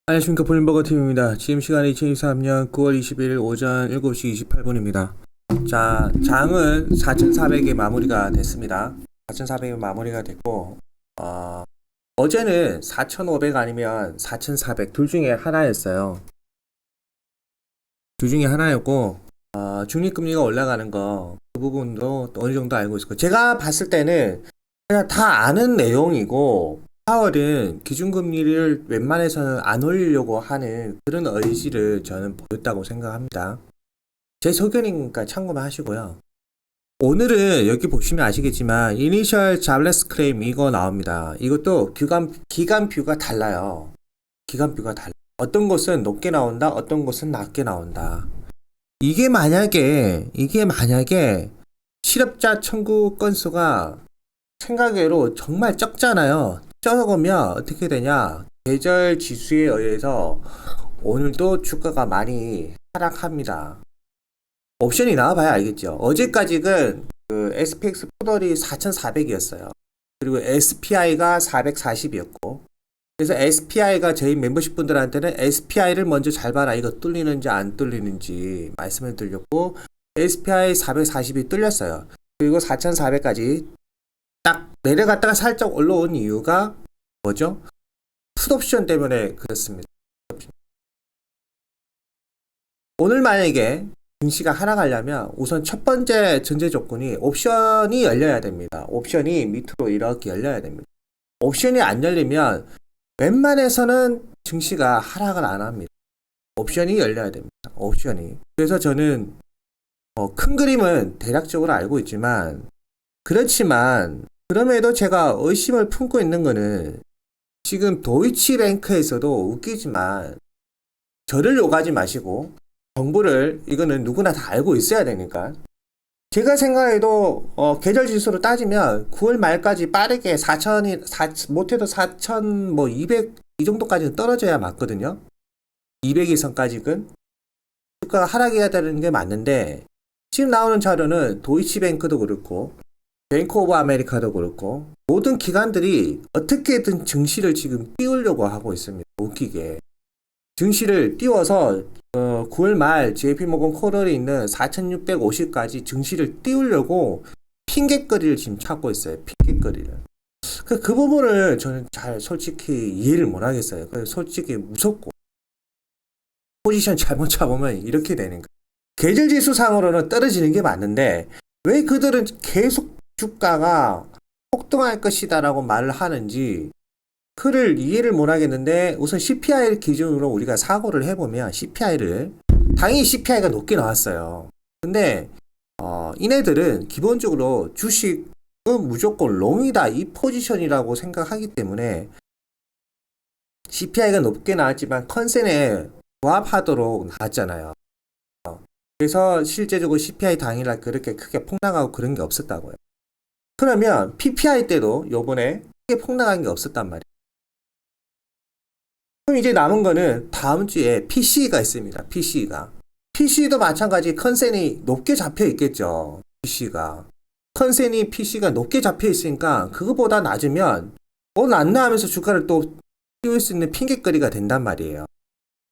안녕하십니까. 볼린버거 팀입니다. 지금 시간이 2023년 9월 21일 오전 7시 28분입니다. 자, 장은 4,400에 마무리가 됐습니다. 4,400에 마무리가 됐고, 어제는 4,500 아니면 4,400 둘 중에 하나였어요. 둘 중에 하나였고, 중립금리가 올라가는 거, 그 부분도 어느 정도 알고 있었고, 제가 봤을 때는 그냥 다 아는 내용이고, 파월은 기준금리를 웬만해서는 안 올리려고 하는 그런 의지를 저는 보였다고 생각합니다. 제 소견이니까 참고만 하시고요. 오늘은 여기 보시면 아시겠지만 이니셜 잡레스 클레임 이거 나옵니다. 이것도 기간뷰가 달라요. 기간뷰가 달라. 어떤 곳은 높게 나온다, 어떤 곳은 낮게 나온다. 이게 만약에 실업자 청구 건수가 생각외로 정말 적잖아요. 적으면 어떻게 되냐? 계절 지수에 의해서 오늘도 주가가 많이 하락합니다. 옵션이 나와봐야 알겠죠. 어제까지는 그 SPX 포덜이 4,400이었어요. 그리고 SPI가 440이었고, 그래서 SPI가 저희 멤버십 분들한테는 SPI를 먼저 잘 봐라. 이거 뚫리는지 안 뚫리는지 말씀을 드렸고, SPI 440이 뚫렸어요. 그리고 4,400까지 딱 내려갔다가 살짝 올라온 이유가 뭐죠? 풋옵션 때문에 그렇습니다. 오늘 만약에 증시가 하락하려면 우선 첫 번째 전제 조건이 옵션이 열려야 됩니다. 옵션이 밑으로 이렇게 열려야 됩니다. 옵션이 안 열리면 웬만해서는 증시가 하락을 안 합니다. 옵션이 열려야 됩니다. 옵션이. 그래서 저는 큰 그림은 대략적으로 알고 있지만 그렇지만 그럼에도 제가 의심을 품고 있는 거는 지금 도이치뱅크에서도 웃기지만 저를 욕하지 마시고 정보를 이거는 누구나 다 알고 있어야 되니까 제가 생각해도 계절 지수로 따지면 9월 말까지 빠르게 4천이 못해도 4천 뭐 200 이 정도까지는 떨어져야 맞거든요. 200 이상까지는 주가가 하락해야 되는 게 맞는데 지금 나오는 자료는 도이치뱅크도 그렇고 뱅크 오브 아메리카도 그렇고 모든 기관들이 어떻게든 증시를 지금 띄우려고 하고 있습니다. 웃기게 증시를 띄워서 9월 말 JP모건 코럴에 있는 4650까지 증시를 띄우려고 핑곗거리를 지금 찾고 있어요. 핑곗거리를. 그 부분을 저는 잘 솔직히 이해를 못 하겠어요. 솔직히 무섭고 포지션 잘못 잡으면 이렇게 되는 거예요. 계절지수상으로는 떨어지는 게 맞는데 왜 그들은 계속 주가가 폭등할 것이다라고 말을 하는지 그를 이해를 못 하겠는데 우선 CPI를 기준으로 우리가 사고를 해보면 CPI를 당연히 CPI가 높게 나왔어요. 근데 이네들은 기본적으로 주식은 무조건 롱이다 이 포지션이라고 생각하기 때문에 CPI가 높게 나왔지만 컨센에 부합하도록 나왔잖아요. 그래서 실제적으로 CPI 당일날 그렇게 크게 폭락하고 그런 게 없었다고요. 그러면 PPI 때도 요번에 크게 폭락한 게 없었단 말이에요. 그럼 이제 남은 거는 다음 주에 PC가 있습니다. PC도 마찬가지 컨센이 높게 잡혀 있겠죠. PC가 높게 잡혀 있으니까 그거보다 낮으면 낮나 하면서 주가를 또 띄울 수 있는 핑곗거리가 된단 말이에요.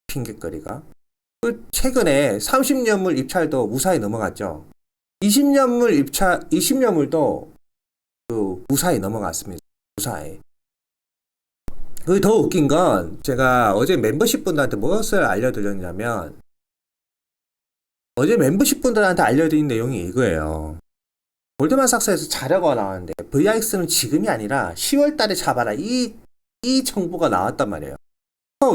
핑곗거리가. 최근에 30년물 입찰도 무사히 넘어갔죠. 20년물도 무사히 넘어갔습니다. 무사히. 더 웃긴 건 제가 어제 멤버십 분들한테 무엇을 알려드렸냐면 어제 멤버십 분들한테 알려드린 내용이 이거예요. 골드만삭스에서 자료가 나왔는데 VIX는 지금이 아니라 10월 달에 잡아라 이 정보가 나왔단 말이에요.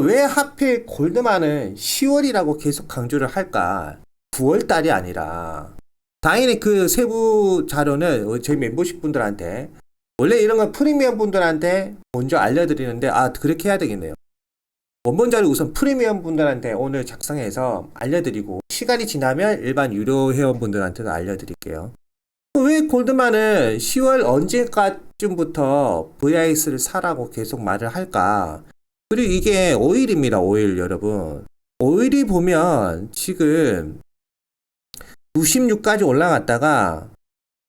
왜 하필 골드만은 10월이라고 계속 강조를 할까? 9월 달이 아니라 당연히 그 세부 자료는 저희 멤버십 분들한테 원래 이런 건 프리미엄 분들한테 먼저 알려드리는데 그렇게 해야 되겠네요. 원본 자료 우선 프리미엄 분들한테 오늘 작성해서 알려드리고 시간이 지나면 일반 유료 회원분들한테도 알려드릴게요. 왜 골드만은 10월 언제까지부터 VIX를 사라고 계속 말을 할까? 그리고 이게 오일입니다. 오일 여러분. 오일이 보면 지금 96까지 올라갔다가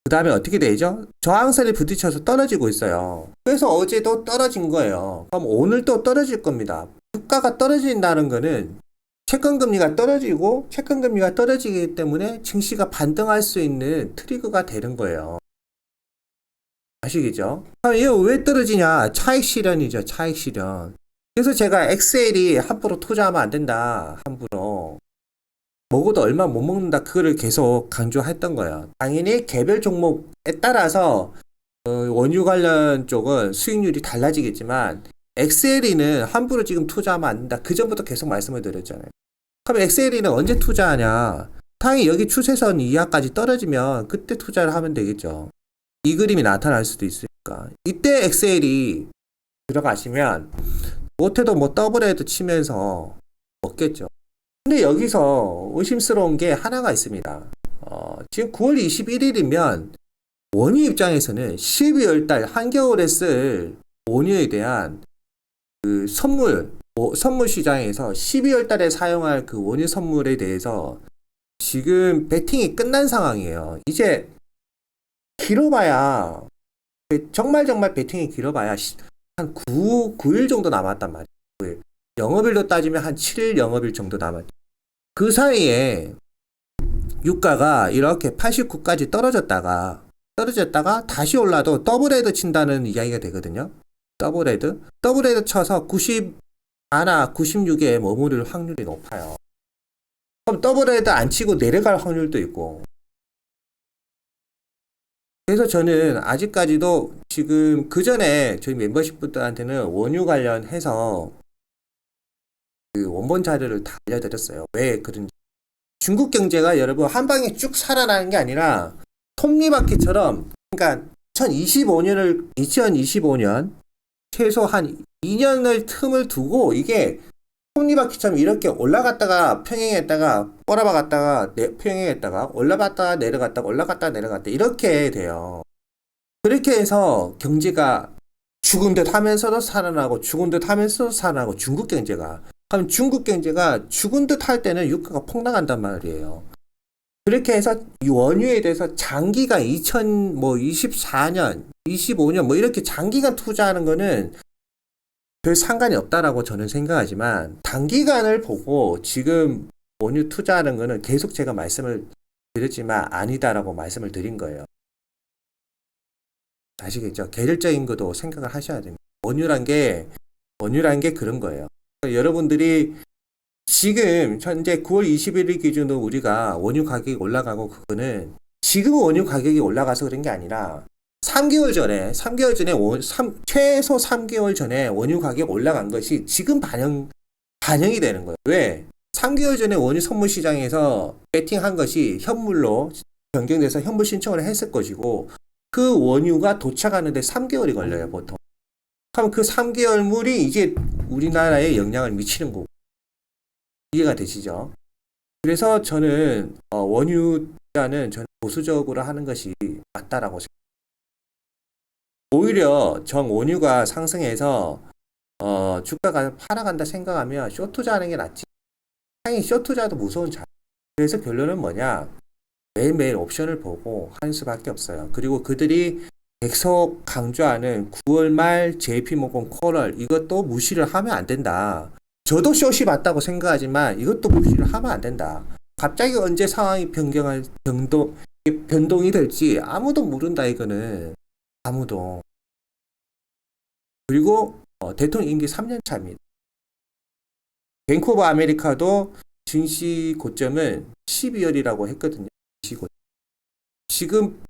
그 다음에 어떻게 되죠? 저항선에 부딪혀서 떨어지고 있어요. 그래서 어제도 떨어진 거예요. 그럼 오늘 또 떨어질 겁니다. 주가가 떨어진다는 거는 채권금리가 떨어지고 채권금리가 떨어지기 때문에 증시가 반등할 수 있는 트리거가 되는 거예요. 아시겠죠? 이거 왜 떨어지냐? 차익 실현이죠. 차익 실현. 그래서 제가 엑셀이 함부로 투자하면 안 된다. 함부로. 먹어도 얼마 못 먹는다. 그거를 계속 강조했던 거예요. 당연히 개별 종목에 따라서 원유 관련 쪽은 수익률이 달라지겠지만 엑셀이는 함부로 지금 투자하면 안 된다. 그 전부터 계속 말씀을 드렸잖아요. 그럼 엑셀이는 언제 투자하냐? 당연히 여기 추세선 이하까지 떨어지면 그때 투자를 하면 되겠죠. 이 그림이 나타날 수도 있으니까. 이때 엑셀이 들어가시면 못해도 뭐 더블헤드 치면서 먹겠죠. 근데 여기서 의심스러운 게 하나가 있습니다. 지금 9월 21일이면 원유 입장에서는 12월 달 한겨울에 쓸 원유에 대한 그 선물 시장에서 12월 달에 사용할 그 원유 선물에 대해서 지금 베팅이 끝난 상황이에요. 이제 길어봐야 정말 베팅이 길어봐야 한 9일 정도 남았단 말이에요. 영업일로 따지면 한 7일 영업일 정도 남았죠. 그 사이에 유가가 이렇게 89까지 떨어졌다가 다시 올라도 더블헤드 친다는 이야기가 되거든요. 더블헤드 쳐서 94나 96에 머무를 확률이 높아요. 그럼 더블헤드 안 치고 내려갈 확률도 있고. 그래서 저는 아직까지도 지금 그 전에 저희 멤버십 분들한테는 원유 관련해서 그 원본 자료를 다 알려드렸어요. 왜 그런지. 중국 경제가 여러분 한 방에 쭉 살아나는 게 아니라 톱니바퀴처럼, 그러니까 2025년 최소 한 2년을 틈을 두고 이게 톱니바퀴처럼 이렇게 올라갔다가 평행했다가 꼬라박았다가 평행했다가 올라갔다가 내려갔다 이렇게 돼요. 그렇게 해서 경제가 죽은 듯 하면서도 살아나고 죽은 듯 하면서도 살아나고 중국 경제가. 그럼 중국 경제가 죽은 듯 할 때는 유가가 폭락한단 말이에요. 그렇게 해서 이 원유에 대해서 장기간 2024년, 25년 뭐 이렇게 장기간 투자하는 거는 별 상관이 없다라고 저는 생각하지만 단기간을 보고 지금 원유 투자하는 거는 계속 제가 말씀을 드렸지만 아니다라고 말씀을 드린 거예요. 아시겠죠? 계절적인 것도 생각을 하셔야 됩니다. 원유란 게 그런 거예요. 여러분들이 지금 현재 9월 21일 기준으로 우리가 원유 가격이 올라가고 그거는 지금 원유 가격이 올라가서 그런 게 아니라 3개월 전에 최소 3개월 전에 원유 가격 올라간 것이 지금 반영이 되는 거예요. 왜? 3개월 전에 원유 선물 시장에서 베팅한 것이 현물로 변경돼서 현물 신청을 했을 것이고 그 원유가 도착하는데 3개월이 걸려요, 보통. 그럼 그 3개월 물이 이제 우리나라에 영향을 미치는 거고. 이해가 되시죠? 그래서 저는 원유 투자는 저는 보수적으로 하는 것이 맞다라고 생각합니다. 오히려 원유가 상승해서 주가가 하락한다 생각하면 숏 투자하는 게 낫지. 당연히 숏 투자도 무서운 자료. 그래서 결론은 뭐냐? 매일매일 옵션을 보고 하는 수밖에 없어요. 그리고 그들이 계속 강조하는 9월 말 JP모건 코럴 이것도 무시를 하면 안 된다. 저도 숏이 맞다고 생각하지만 이것도 무시를 하면 안 된다. 갑자기 언제 상황이 변동이 될지 아무도 모른다 이거는. 아무도. 그리고 대통령 임기 3년 차입니다. 뱅크 오브 아메리카도 증시 고점은 12월이라고 했거든요. 지금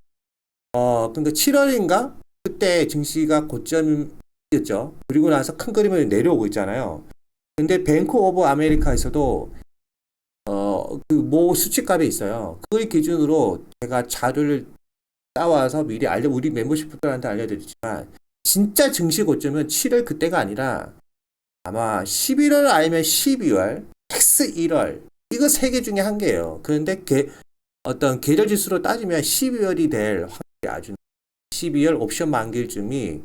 그러니까 7월인가? 그때 증시가 고점이었죠. 그리고 나서 큰 그림을 내려오고 있잖아요. 근데 뱅크 오브 아메리카에서도 그 모 수치값이 있어요. 그걸 기준으로 제가 자료를 따와서 미리 우리 멤버십 분들한테 알려드리지만 진짜 증시 고점은 7월 그때가 아니라 아마 11월 아니면 12월, 텍스 1월 이거 세 개 중에 한 개예요. 그런데 어떤 계절 지수로 따지면 12월이 될 확률이 아주 12월 옵션 만기일쯤이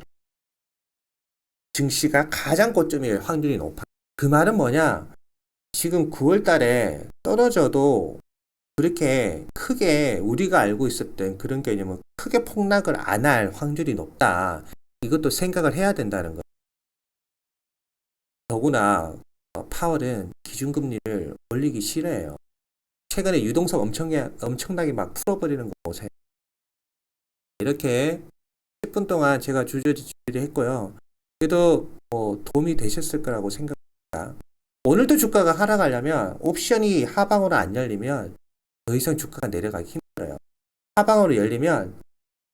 증시가 가장 고점일 확률이 높아요. 그 말은 뭐냐? 지금 9월 달에 떨어져도 그렇게 크게 우리가 알고 있었던 그런 개념은 크게 폭락을 안 할 확률이 높다. 이것도 생각을 해야 된다는 거예요. 더구나 파월은 기준금리를 올리기 싫어해요. 최근에 유동성 엄청나게 막 풀어버리는 거 보세요. 이렇게 10분 동안 제가 주저리 했고요. 그래도 도움이 되셨을 거라고 생각합니다. 오늘도 주가가 하락하려면 옵션이 하방으로 안 열리면 더 이상 주가가 내려가기 힘들어요. 하방으로 열리면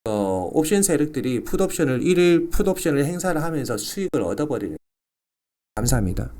옵션 세력들이 풋옵션을 1일 풋옵션을 행사를 하면서 수익을 얻어버리는. 감사합니다.